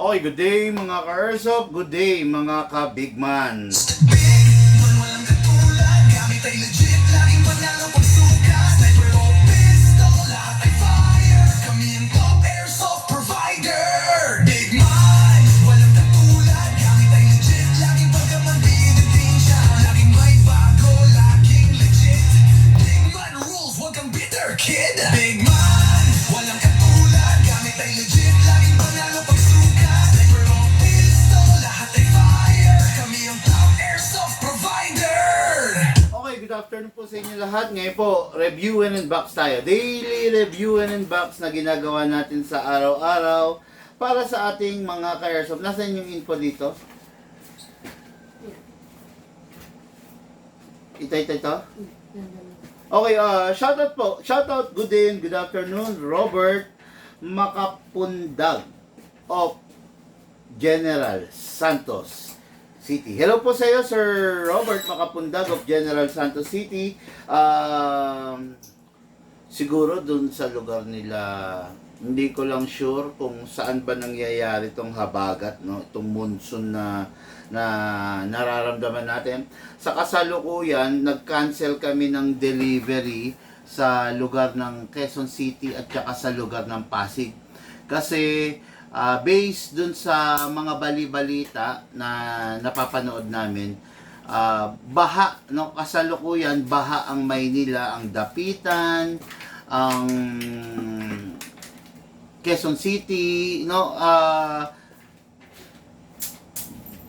Okay, good day mga ka-Airsoft, good day mga ka-Bigman. Walang katulad, gamit ay legit, laging panalo pagsuka. Sniper o pistol, lahat ay fire. Kami ang top airsoft provider. Big man, walang katulad, gamit ay legit, laging pagkamagbibitin siya. Laging may bago, laging legit. Big man rules, huwag kang bitter kid. Big man, walang katulad, gamit ay legit, laging panalo pagsuka. Sniper o pistol, lahat ay fire. Kami ang top airsoft provider. Okay, good afternoon po sa inyo lahat. Ngayon po, review and unbox tayo. Daily review and unbox na ginagawa natin sa araw-araw para sa ating mga ka-Airsoft. Nasaan yung info dito? Ito. Okay, shoutout po. Shoutout, good day and good afternoon, Robert Makapundag of General Santos City. Hello po sa iyo, Sir Robert Makapundag of General Santos City. Siguro dun sa lugar nila, hindi ko lang sure kung saan ba nangyayari itong habagat, no? Itong monsoon na nararamdaman natin. Sa kasalukuyan, nag-cancel kami ng delivery sa lugar ng Quezon City at saka sa lugar ng Pasig. Kasi based dun sa mga bali-balita na napapanood namin, baha, no, kasalukuyan, baha ang Maynila, ang Dapitan, ang Quezon City, no,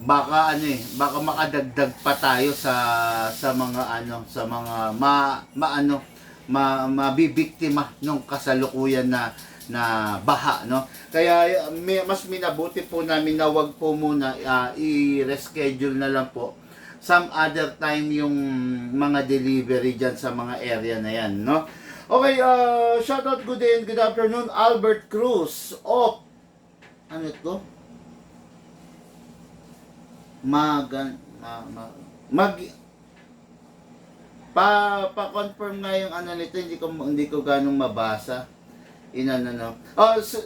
baka makadagdag pa tayo sa mga mabibiktima ng kasalukuyan na baha, no. Kaya mas minabuti po namin na wag po muna i-reschedule na lang po some other time yung mga delivery dyan sa mga area na yan, no. Okay, shoutout, good day and good afternoon, Albert Cruz of ano ito? Pa-confirm nga yung ano nito, hindi ko ganong mabasa. No.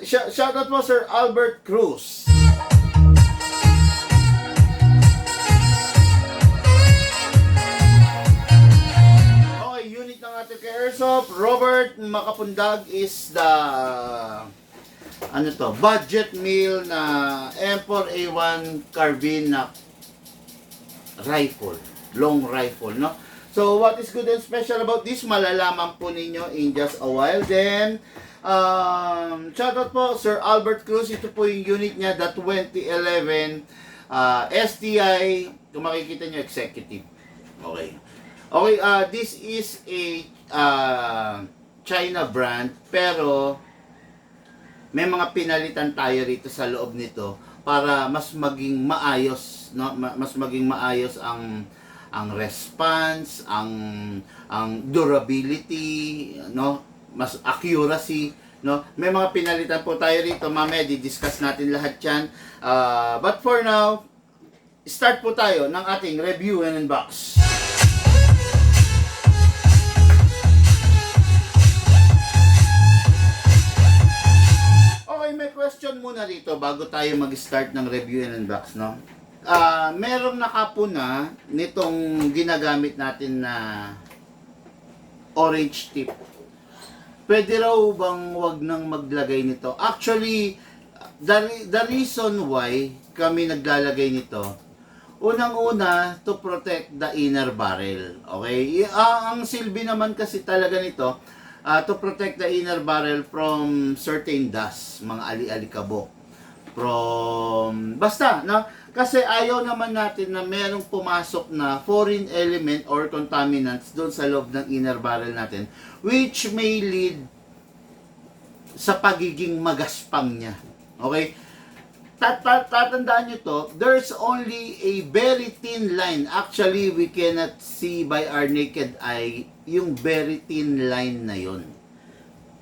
Shoutout po, Sir Albert Cruz. Okay, unit ng ating ka-Airsoft, Robert Makapundag is the budget meal na M4A1 carbine na rifle, long rifle, no? So, what is good and special about this? Malalaman po ninyo in just a while. Then, shoutout po, Sir Albert Cruz. Ito po yung unit niya, the 2011 STI. Kung makikita nyo, executive. Okay. Okay, this is a China brand, pero may mga pinalitan tayo rito sa loob nito para mas maging maayos, no? Mas maging maayos ang response, ang durability, no? Mas accuracy, no? May mga pinalitan po tayo rito, mamaya di-discuss natin lahat 'yan. But for now, start po tayo ng ating review and unbox. Okay, may question muna dito bago tayo mag-start ng review and unbox, no? Merong nakapuna nitong ginagamit natin na orange tip. Pwede raw bang wag nang maglagay nito? Actually, the reason why kami naglalagay nito, unang-una, to protect the inner barrel. Okay? Ang silbi naman kasi talaga nito, to protect the inner barrel from certain dust, mga ali-alikabok. Basta, no? Kasi ayaw naman natin na merong pumasok na foreign element or contaminants doon sa loob ng inner barrel natin, which may lead sa pagiging magaspang niya. Okay? Tatandaan nyo to, there's only a very thin line. Actually, we cannot see by our naked eye yung very thin line na yon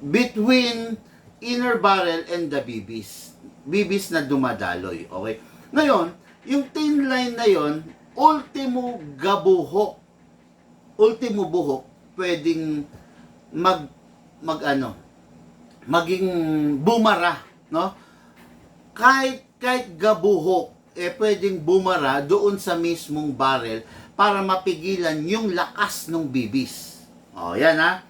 between inner barrel and the BBs na dumadaloy. Okay? Ngayon, yung thin line na yon, ultimo buhok, pwedeng maging bumara, no? Kahit kahit gabuhok, pwedeng bumara doon sa mismong barrel para mapigilan yung lakas ng bibis. O, yan ha.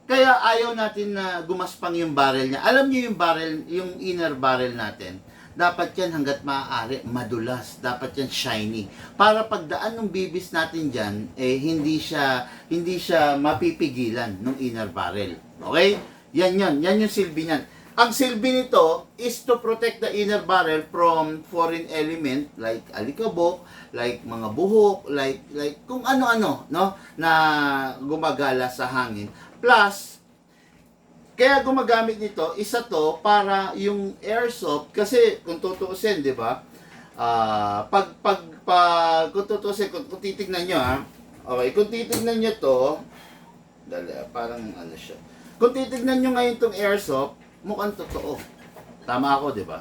Kaya ayaw natin na gumaspang yung barrel niya. Alam niyo yung barrel, yung inner barrel natin, dapat yan hanggat maaari madulas, dapat yan shiny. Para pagdaan ng bibis natin dyan, hindi siya mapipigilan ng inner barrel. Okay? Yan yung silbi niyan. Ang silbi nito is to protect the inner barrel from foreign element like alikabok, like mga buhok, like kung ano-ano, no, na gumagala sa hangin. Plus, kaya gumagamit nito, isa to para yung airsoft, kasi kung tutuusin, di ba? Kung tutuusin, kung titignan nyo, ha? Okay, kung titignan nyo to, parang ano siya. Kung titignan nyo ngayon tong airsoft, mukhang totoo. Tama ako, di ba?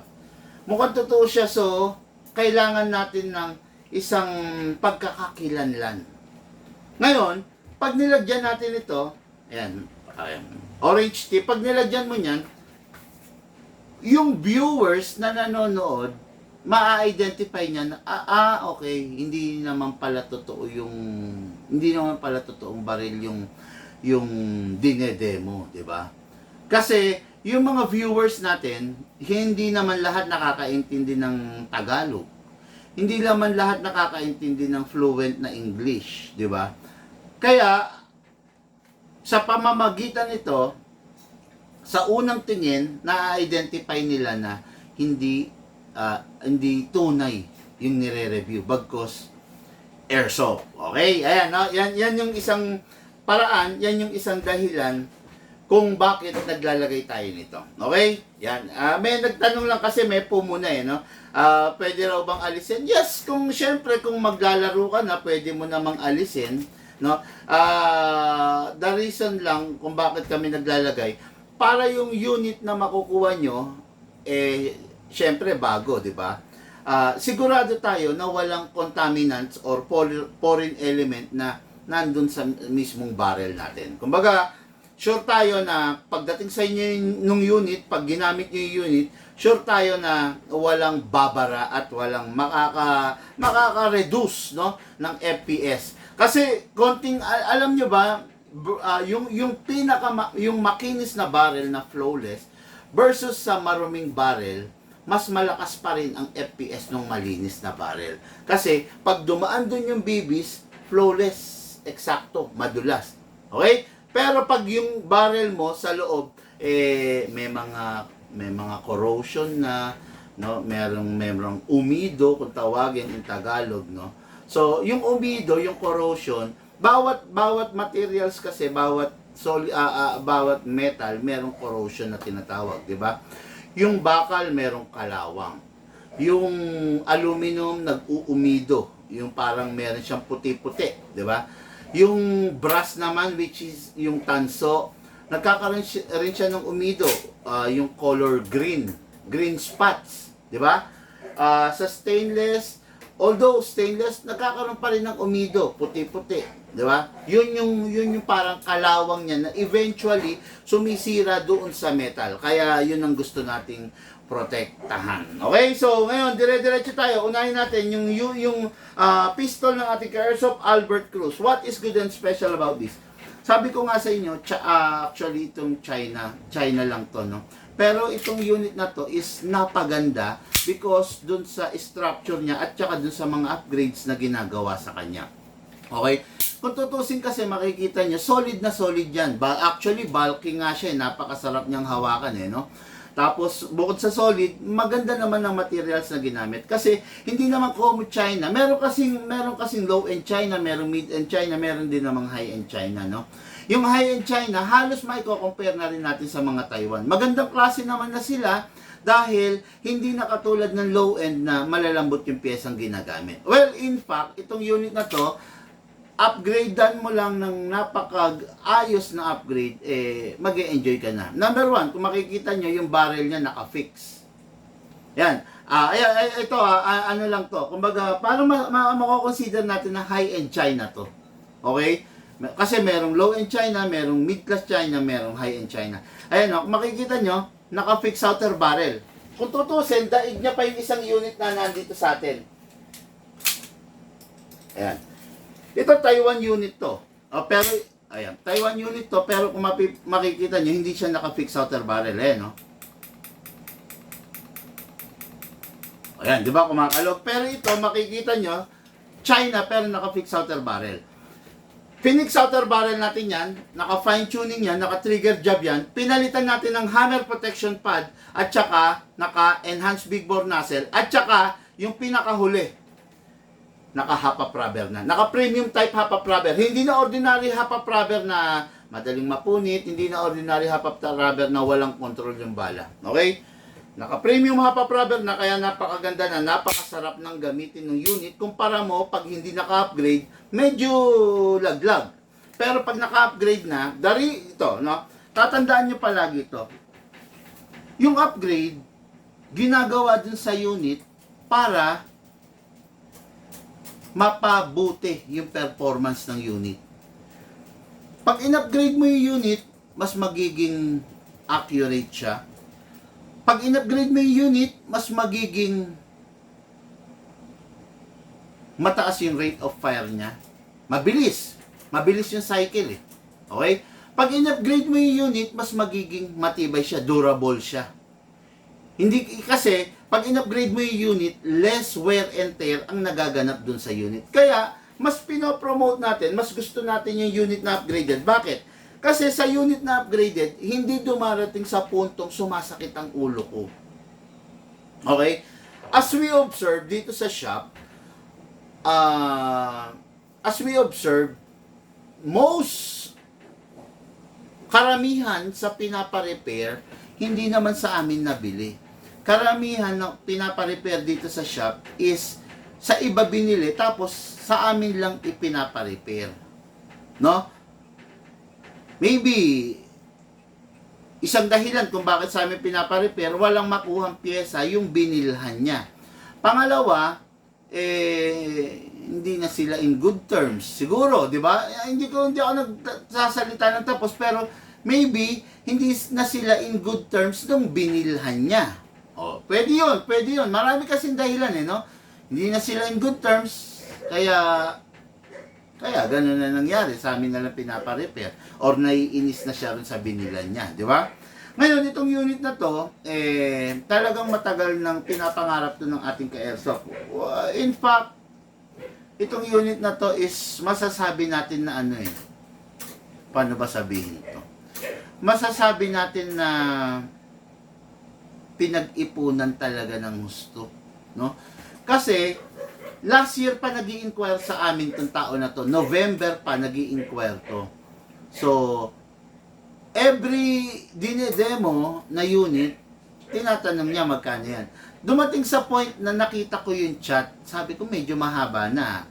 Mukhang totoo siya, so kailangan natin ng isang pagkakakilanlan. Ngayon, pag nilagyan natin ito, ayan, orange tip, pag nilagyan mo niyan, yung viewers na nanonood, ma-identify niya na, okay, hindi naman pala totoong baril yung dinedemo, di ba? Kasi, yung mga viewers natin, hindi naman lahat nakakaintindi ng Tagalog. Hindi naman lahat nakakaintindi ng fluent na English, di ba? Kaya, sa pamamagitan nito, sa unang tingin, na-identify nila na hindi tunay yung nire-review, bagkos airsoft. Okay? Ayan, no? Yan yung isang paraan, yan yung isang dahilan kung bakit naglalagay tayo nito. Okay? Yan. May nagtanong lang kasi may muna no? Pwede raw bang alisin? Yes, syempre kung maglalaro ka na, pwede mo namang alisin, no? The reason lang kung bakit kami naglalagay, para yung unit na makukuha nyo, syempre bago, di ba? Sigurado tayo na walang contaminants or foreign element na nandun sa mismong barrel natin. Kumbaga, sure tayo na pagdating sa inyo nung unit, pag ginamit nyo yung unit, sure tayo na walang babara at walang makaka-reduce, no, ng FPS. Kasi konting alam nyo ba, yung makinis na barrel na flawless versus sa maruming barrel, mas malakas pa rin ang FPS ng malinis na barrel. Kasi pag dumaan dun yung bibis, flawless, eksakto, madulas. Okay? Pero pag yung barrel mo sa loob, may mga corrosion na, no, merong umido kung tawagin in Tagalog, no. So, yung umido, yung corrosion, bawat materials kasi, bawat metal, merong corrosion na tinatawag, di ba? Yung bakal, merong kalawang. Yung aluminum, nag-uumido. Yung parang meron siyang puti-puti, di ba? Yung brass naman, which is yung tanso, nagkakaroon rin siya ng umido, yung color green spots, di ba? Sa stainless, although stainless, nagkakaroon pa rin ng umido, puti-puti, di ba? Yun yung parang kalawang niya na eventually sumisira doon sa metal. Kaya yun ang gusto nating protektahan. Okay? So, ngayon, dire-diretso tayo. Unahin natin yung pistol ng ating Airsoft Albert Cruz. What is good and special about this? Sabi ko nga sa inyo, actually itong China lang to, no? Pero itong unit na to is napaganda because dun sa structure niya at saka dun sa mga upgrades na ginagawa sa kanya. Okay? Kung tutusin kasi makikita niyo, solid na solid yan. Actually, bulky nga siya. Napakasarap niyang hawakan, no? Tapos, bukod sa solid, maganda naman ang materials na ginamit. Kasi, hindi naman common China. Meron kasing low-end China, meron mid-end China, meron din namang high-end China, no? Yung high-end China, halos maiko-compare na rin natin sa mga Taiwan. Magandang klase naman na sila dahil hindi na katulad ng low-end na malalambot yung piyesang ginagamit. Well, in fact, itong unit na to, upgradean mo lang ng napaka-ayos na upgrade, mag-e-enjoy ka na. Number one, kung makikita nyo, yung barrel niya naka-fix. Yan. Ito, ano lang to. Kumbaga, paano mako-consider natin na high-end China to? Okay? Kasi merong low-end China, merong mid-class China, merong high-end China. Ayan, kung makikita nyo, naka-fix outer barrel. kung tutusin, daig niya pa yung isang unit na nandito sa atin. Ayan. Ito, Taiwan unit to. Pero, ayan, Taiwan unit to, pero kung makikita nyo, hindi siya naka-fix outer barrel, no? Ayan, di ba, kumakalog? Pero ito, makikita nyo, China, pero naka-fix outer barrel. Phoenix outer barrel natin yan, naka-fine tuning yan, naka-trigger job yan, pinalitan natin ng hammer protection pad, at saka, naka-enhanced big bore nozzle, at saka, yung pinakahuli, naka-hop-up rubber na. Naka-premium type hop-up rubber. Hindi na ordinary hop-up rubber na madaling mapunit, hindi na ordinary hop-up rubber na walang control yung bala. Okay? Naka-premium hop-up rubber na, kaya napakaganda na, napakasarap ng gamitin ng unit. Kumpara mo, pag hindi naka-upgrade, medyo laglag. Pero pag naka-upgrade na, ito, no? Tatandaan nyo palagi ito. Yung upgrade, ginagawa dun sa unit para mapabuti yung performance ng unit. Pag in-upgrade mo yung unit, mas magiging accurate siya. Pag in-upgrade mo yung unit, mas magiging mataas yung rate of fire niya. Mabilis. Mabilis yung cycle, eh. Okay? Pag in-upgrade mo yung unit, mas magiging matibay siya, durable siya. Hindi kasi, pag in-upgrade mo yung unit, less wear and tear ang nagaganap dun sa unit. Kaya, mas pinopromote natin, mas gusto natin yung unit na upgraded. Bakit? Kasi sa unit na upgraded, hindi dumarating sa puntong sumasakit ang ulo ko. Okay? As we observe dito sa shop, karamihan sa pinapa-repair, hindi naman sa amin nabili. Karamihan na pinapa-repair dito sa shop is sa iba binili, tapos sa amin lang ipinapa-repair. No? Maybe, isang dahilan kung bakit sa amin pinapa-repair, walang makuhang pyesa yung binilhan niya. Pangalawa, hindi na sila in good terms. Siguro, di ba? Hindi ako nagsasalita ng tapos, pero maybe, hindi na sila in good terms nung binilhan niya. Pwede yun. Marami kasing dahilan, no? Hindi na sila in good terms, kaya ganun na nangyari. Sa amin na lang pinapa-repair. Or naiinis na siya rin sa binilan niya. Di ba? Ngayon, itong unit na to, talagang matagal nang pinapangarap to ng ating ka-airsoft. In fact, itong unit na to is masasabi natin na paano ba sabihin to? Masasabi natin na pinag-ipunan talaga ng gusto. No? Kasi, last year pa nag-i-inquire sa amin itong tao na to. November pa nag-i-inquire to. So, every dinedemo na unit, tinatanong niya magkano yan. Dumating sa point na nakita ko yung chat, sabi ko medyo mahaba na.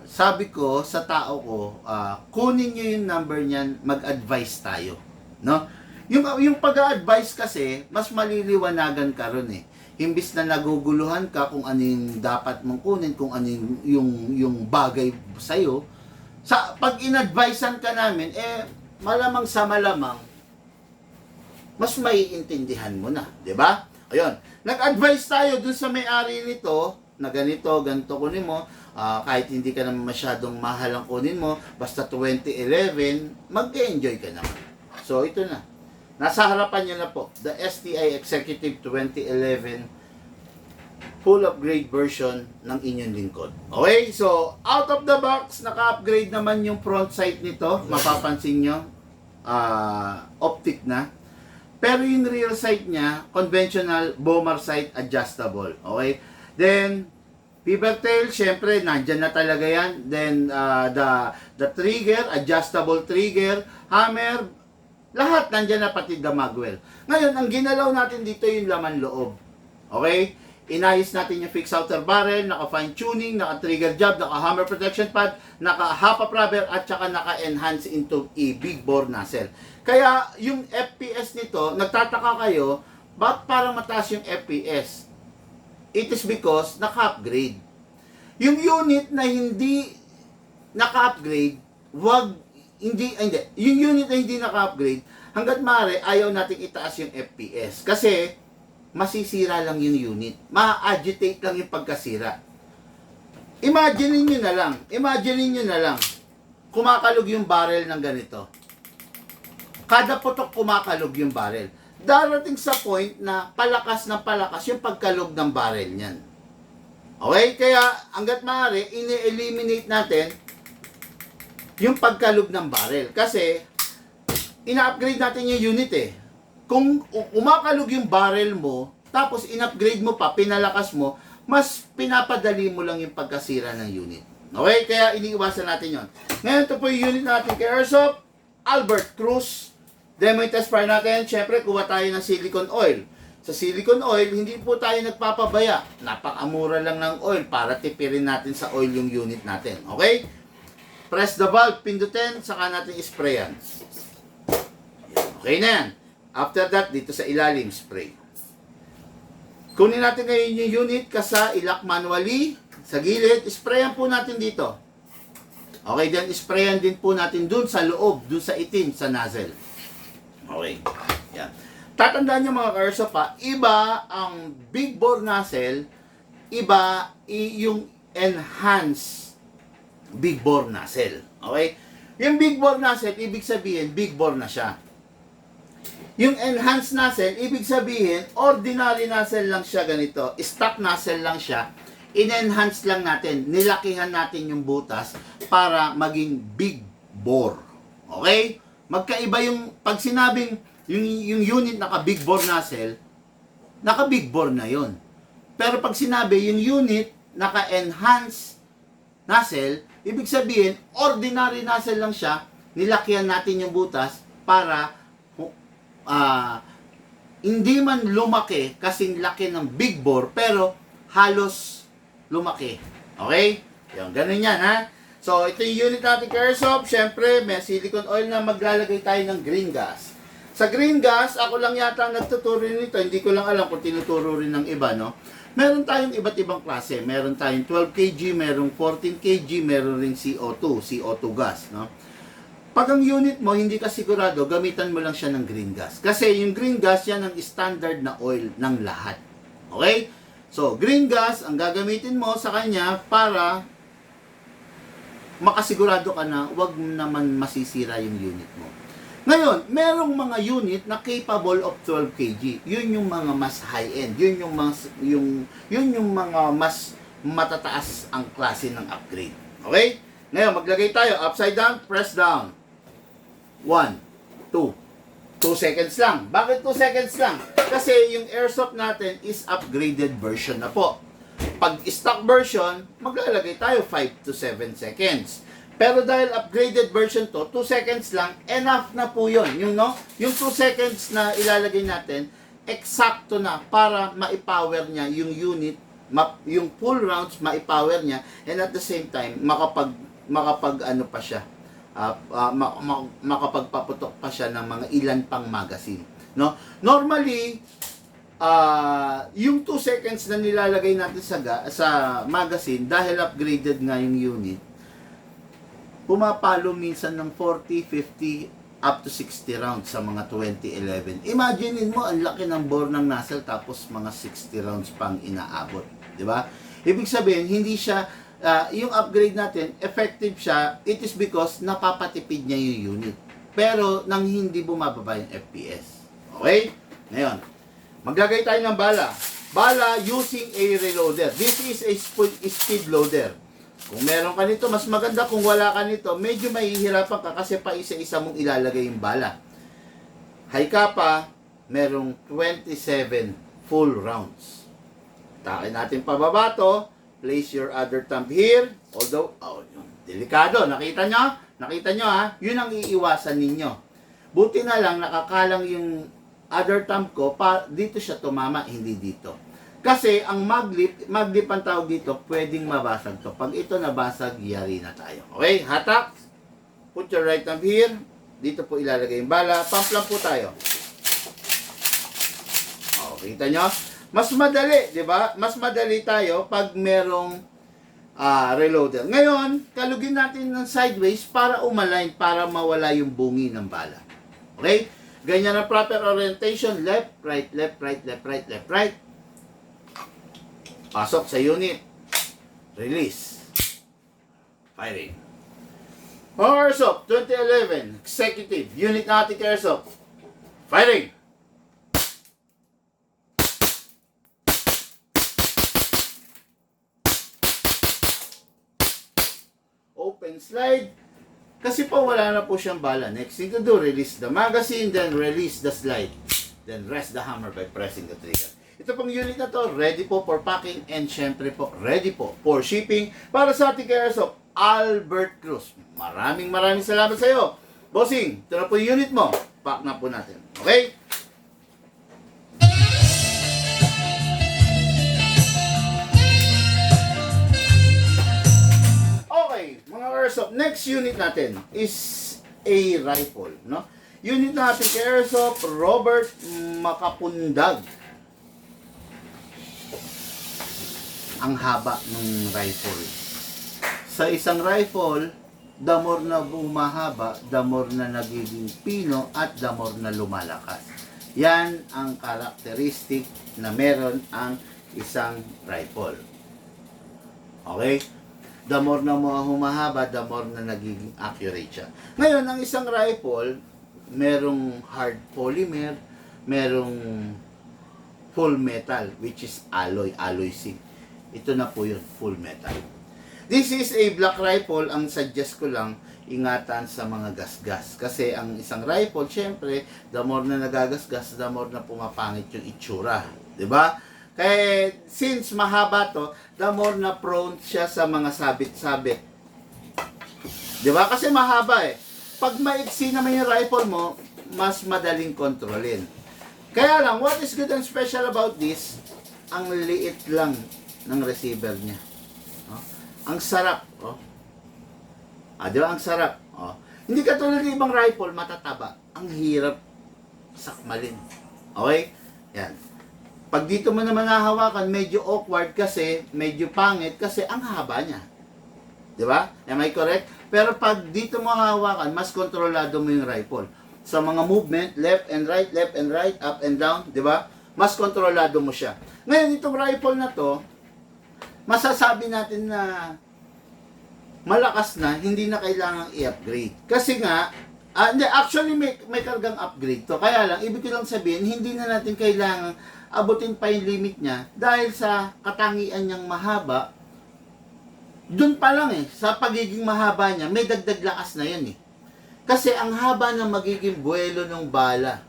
Sabi ko sa tao ko, kunin nyo yung number niyan, mag-advise tayo. No? Yung pag-advise kasi, mas maliliwanagan ka ron eh. Imbis na naguguluhan ka kung ano yung dapat mong kunin, kung ano yung bagay sa'yo, pag in-advisean ka namin, malamang sa malamang, mas maiintindihan mo na, di ba? Ayun, nag-advise tayo dun sa may-ari nito, na ganito, ganito kunin mo, kahit hindi ka naman masyadong mahal ang kunin mo, basta 2011, mag-enjoy ka naman. So, ito na. Nasa harapan nyo na po, the STI Executive 2011 full upgrade version ng inyong lingkod. Okay, so out of the box, naka-upgrade naman yung front sight nito. Mapapansin nyo, optic na. Pero yung rear sight niya, conventional bomber sight adjustable. Okay, then pivot tail, syempre, nandyan na talaga yan. Then, the trigger, adjustable trigger, hammer, lahat nandyan na, pati the magwell. Ngayon, ang ginalaw natin dito yung laman loob. Okay? Inayos natin yung fixed outer barrel, naka-fine tuning, naka-trigger job, naka-hammer protection pad, naka-hop-up rubber, at saka naka-enhance into a big bore nozzle. Kaya, yung FPS nito, nagtataka kayo, ba't parang mataas yung FPS? It is because naka-upgrade. Yung unit na hindi naka-upgrade, yung unit na hindi naka-upgrade, hanggat maaari, ayaw nating itaas yung FPS. Kasi, masisira lang yung unit. Ma-agitate lang yung pagkasira. Imagine nyo na lang, kumakalog yung barrel ng ganito. Kada putok kumakalog yung barrel. Darating sa point na palakas ng palakas yung pagkalog ng barrel niyan. Okay? Kaya, hanggat maaari, ini-eliminate natin yung pagkalog ng barrel. Kasi, ina-upgrade natin yung unit eh. Kung umakalog yung barrel mo, tapos in-upgrade mo pa, pinalakas mo, mas pinapadali mo lang yung pagkasira ng unit. Okay? Kaya iniiwasan natin yon. Ngayon, ito po yung unit natin kay Airsoft Albert Cruz. Demo test fire natin. Siyempre, kuha tayo ng silicone oil. Sa silicone oil, hindi po tayo nagpapabaya. Napakamura lang ng oil para tipirin natin sa oil yung unit natin. Okay? Press the valve, pindutin, saka natin isprayan. Okay na yan. After that, dito sa ilalim, spray. Kunin natin ngayon yung unit kasa ilock manually. Sa gilid, sprayan po natin dito. Okay, then sprayan din po natin dun sa loob, dun sa itim, sa nozzle. Okay. Yan. Tatandaan nyo mga ka-airsoft pa, iba ang big bore nozzle, iba yung enhanced big bore nozzle. Okay? Yung big bore nozzle, ibig sabihin, big bore na siya. Yung enhanced nozzle, ibig sabihin, ordinary nozzle lang siya ganito. Stock nozzle lang siya. In-enhance lang natin. Nilakihan natin yung butas para maging big bore. Okay? Magkaiba yung, pag sinabing, yung unit naka-big bore nozzle, naka-big bore na yon. Pero pag sinabi, yung unit naka-enhanced nozzle, ibig sabihin, ordinary nozzle lang siya. Nilakihan natin yung butas para hindi man lumaki kasing laki ng big bore, pero halos lumaki. Okay? Yung ganun yan, ha? So, ito yung unit natin kay Airsoft. Siyempre, may silicone oil na maglalagay tayo ng green gas. Sa green gas, ako lang yata nagtuturo nito. Hindi ko lang alam kung tinuturo rin ng iba, no? Meron tayong iba't ibang klase. Meron tayong 12 kg, merong 14 kg, meron ring CO2 gas, no? Pag ang unit mo, hindi ka sigurado, gamitan mo lang siya ng green gas. Kasi yung green gas, yan ang standard na oil ng lahat. Okay? So, green gas, ang gagamitin mo sa kanya para makasigurado ka na wag naman masisira yung unit mo. Ngayon, merong mga unit na capable of 12 kg. Yun yung mga mas high-end. Yun yung mga mas matataas ang klase ng upgrade. Okay? Ngayon, maglagay tayo. Upside down, press down. 1, 2. 2 seconds lang. Bakit 2 seconds lang? Kasi yung Airsoft natin is upgraded version na po. Pag stock version, maglalagay tayo 5 to 7 seconds. Pero dahil upgraded version to, 2 seconds lang, enough na po yun. Yung 2 seconds na ilalagay natin, eksakto na para ma-power niya yung unit, yung full rounds ma-power niya, and at the same time, makapag ano pa siya, makapagpaputok pa siya ng mga ilan pang magazine. No? Normally, yung 2 seconds na nilalagay natin sa magazine, dahil upgraded nga yung unit, pumapalo minsan ng 40, 50, up to 60 rounds sa mga 2011. Imaginein mo, ang laki ng bore ng nozzle tapos mga 60 rounds pang inaabot. Di ba? Ibig sabihin, hindi siya, yung upgrade natin, effective siya, it is because napapatipid niya yung unit. Pero nang hindi bumababa yung FPS. Okay? Ngayon, maglagay tayo ng bala. Bala using a reloader. This is a speed loader. Kung meron ka nito, mas maganda. Kung wala ka nito, medyo mahihirapan ka kasi pa isa-isa mong ilalagay yung bala. High Kappa, merong 27 full rounds. Takin natin pababa to. Place your other thumb here. Although, delikado. Nakita nyo? Nakita nyo ha? Yun ang iiwasan ninyo. Buti na lang, nakakalang yung other thumb ko, dito siya tumama, hindi dito. Kasi ang maglip ang tawag dito, pwedeng mabasag to. Pag ito nabasag, yari na tayo. Okay, hatak. Put your right thumb here. Dito po ilalagay yung bala. Pump lang po tayo. Kita nyo? Mas madali, di ba? Mas madali tayo pag merong reloader. Ngayon, kalugin natin ng sideways para umalign, para mawala yung bungi ng bala. Okay? Ganyan ang proper orientation. Left, right, left, right, left, right, left, right. Pasok sa unit. Release. Firing. Mga Airsoft 2011 Executive Unit natin kay Airsoft. Firing. Open slide. Kasi po wala na po siyang bala. Next thing to do, release the magazine, then release the slide. Then rest the hammer by pressing the trigger. Ito pong unit na to, ready po for packing and syempre po, ready po for shipping para sa ating Airsoft, Albert Cruz. Maraming salamat sa iyo. Bossing, ito na po yung unit mo. Pack na po natin. Okay? Okay, mga Airsoft, next unit natin is a rifle, no? Unit natin kay Airsoft, Robert Makapundag. Ang haba ng rifle. Sa isang rifle, the more na bumahaba, the more na nagiging pino at the more na lumalakas. Yan ang karakteristik na meron ang isang rifle. Okay? The more na humahaba, the more na nagiging accurate siya. Ngayon, ang isang rifle, merong hard polymer, merong full metal, which is alloy zinc. Ito na po yun, full metal. This is a black rifle. Ang suggest ko lang, ingatan sa mga gasgas. Kasi ang isang rifle, syempre, the more na nagagasgas, the more na pumapangit yung itsura. Diba? Kaya, since mahaba to, the more na prone siya sa mga sabit-sabit. Diba? Kasi mahaba eh. Pag maiksi naman yung rifle mo, mas madaling kontrolin. Kaya lang, what is good and special about this, ang liit lang ng receiver niya. Oh. Ang sarap. Oh. Di ba? Ang sarap. Oh. Hindi katulad ng ibang rifle, matataba. Ang hirap sakmalin. Okay? Yan. Pag dito mo naman nahawakan, medyo awkward kasi, medyo pangit kasi ang haba niya. Di ba? Am I correct? Pero pag dito mo hawakan, mas kontrolado mo yung rifle. Sa mga movement, left and right, up and down, di ba? Mas kontrolado mo siya. Ngayon, itong rifle na to, masasabi natin na malakas na, hindi na kailangang i-upgrade. Kasi nga, actually may kargang upgrade to. Kaya lang, ibig ko lang sabihin, hindi na natin kailangang abutin pa yung limit niya dahil sa katangian niyang mahaba, dun pa lang sa pagiging mahaba niya, may dagdag lakas na yun Kasi ang haba ng magiging buwelo ng bala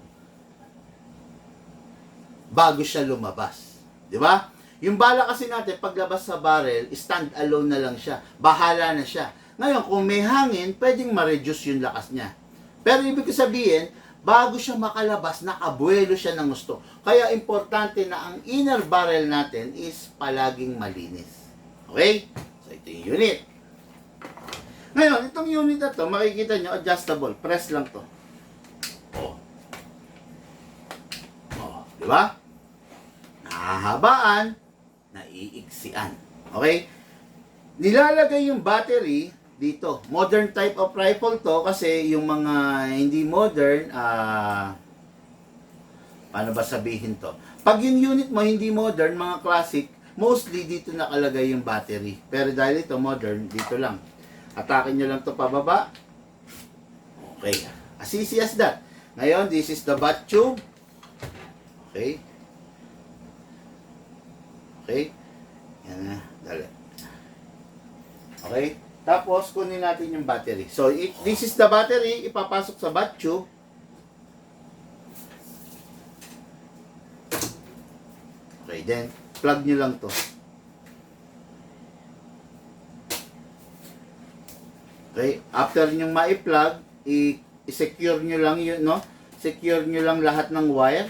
bago siya lumabas. Di ba? Yung bala kasi natin, paglabas sa barrel, stand alone na lang siya. Bahala na siya. Ngayon, kung may hangin, pwedeng ma-reduce yung lakas niya. Pero ibig sabihin, bago siya makalabas, nakabuelo siya ng gusto. Kaya importante na ang inner barrel natin is palaging malinis. Okay? So, ito yung unit. Ngayon, itong unit na to, makikita nyo, adjustable. Press lang to. Di ba? Nahahabaan, naiiksian. Okay? Nilalagay yung battery dito. Modern type of rifle to kasi yung mga hindi modern, paano ba sabihin to? Pag yung unit mo hindi modern, mga classic, mostly dito nakalagay yung battery. Pero dahil ito modern, dito lang. Atakin nyo lang to pababa. Okay. As easy as that. Ngayon, this is the butt tube. Okay. Okay. Yan na. Dali. Okay. Tapos, kunin natin yung battery. So, this is the battery. Ipapasok sa butt tube. Okay. Then, plug nyo lang to. Okay. After nyo ma-plug, i-secure nyo lang yun, no? Secure nyo lang lahat ng wire.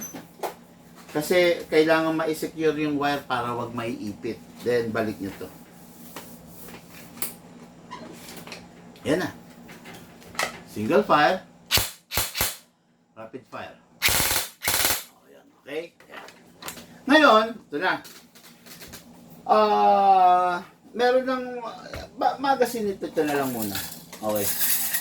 Kasi kailangan ma-secure yung wire para wag maiipit. Then, balik nyo to. Yan na. Single fire. Rapid fire. Ayan, okay? Ayan. Ngayon, ito na. Meron ng magazine ito na lang muna. Okay.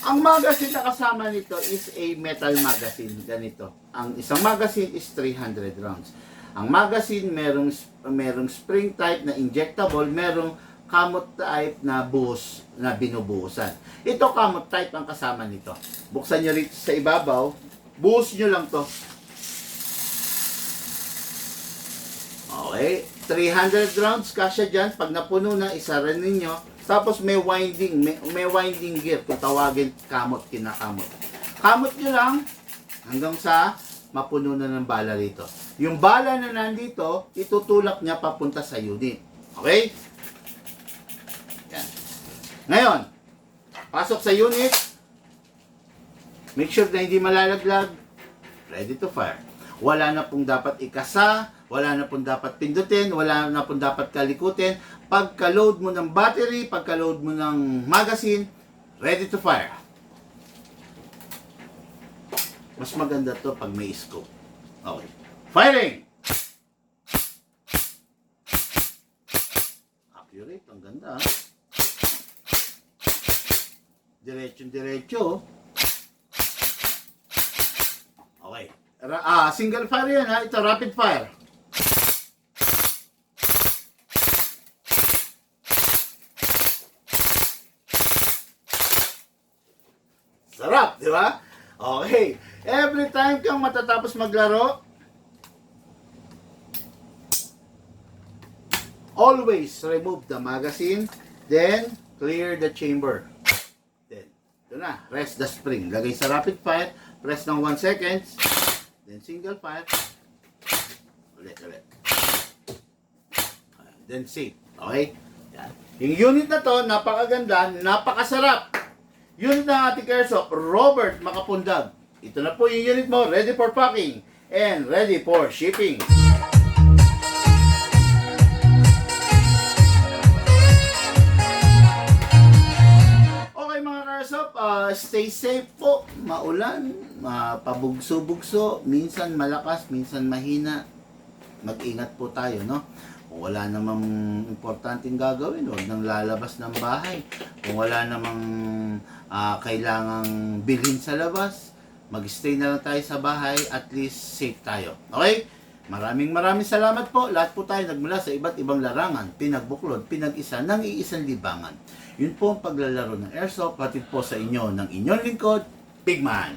Ang magazine na kasama nito is a metal magazine. Ganito. Ang isang magazine is 300 rounds. Ang magazine merong spring type na injectable, merong kamot type na buhos na binubuhusan. Ito kamot type ang kasama nito. Buksan nyo rito sa ibabaw, buhos nyo lang to. Okay, 300 rounds kasya dyan. Pag napuno na, isara ninyo. Tapos may winding gear kung tawagin kamot, kinakamot. Kamot nyo lang hanggang sa mapuno na ng bala rito. Yung bala na nandito, itutulak niya papunta sa unit. Okay? Yan. Ngayon, pasok sa unit. Make sure na hindi malalaglag. Ready to fire. Wala na pong dapat ikasa, wala na pong dapat pindutin, wala na pong dapat kalikutin. Pagka-load mo ng battery, pagka-load mo ng magazine, ready to fire. Mas maganda to pag may scope. Okay. Firing! Accurate, ang ganda. Diretso. Okay. Single fire yan ha. Ito, rapid fire. Sarap, di ba? Okay. Every time kang matatapos maglaro, always remove the magazine, then clear the chamber. Then, ito na, rest the spring. Lagay sa rapid fire, press ng 1 second, then single fire, ulit. Then save. Okay? Yan. Yung unit na to, napakaganda, napakasarap. Unit ng ating airsoft, Robert Makapundag. Ito na po yung unit mo, ready for packing and ready for shipping. Okay mga airsoft, stay safe po. Maulan, pabugso-bugso, minsan malakas, minsan mahina. Mag-ingat po tayo, no? Kung wala namang importanteng gagawin, huwag nang lalabas ng bahay. Kung wala namang kailangang bilhin sa labas, mag-stay na lang tayo sa bahay, at least safe tayo. Okay? Maraming salamat po. Lahat po tayo nagmula sa iba't ibang larangan, pinagbuklod, pinag-isa ng iisang libangan. Yun po ang paglalaro ng airsoft, hatid po sa inyo ng inyong lingkod, Pigman.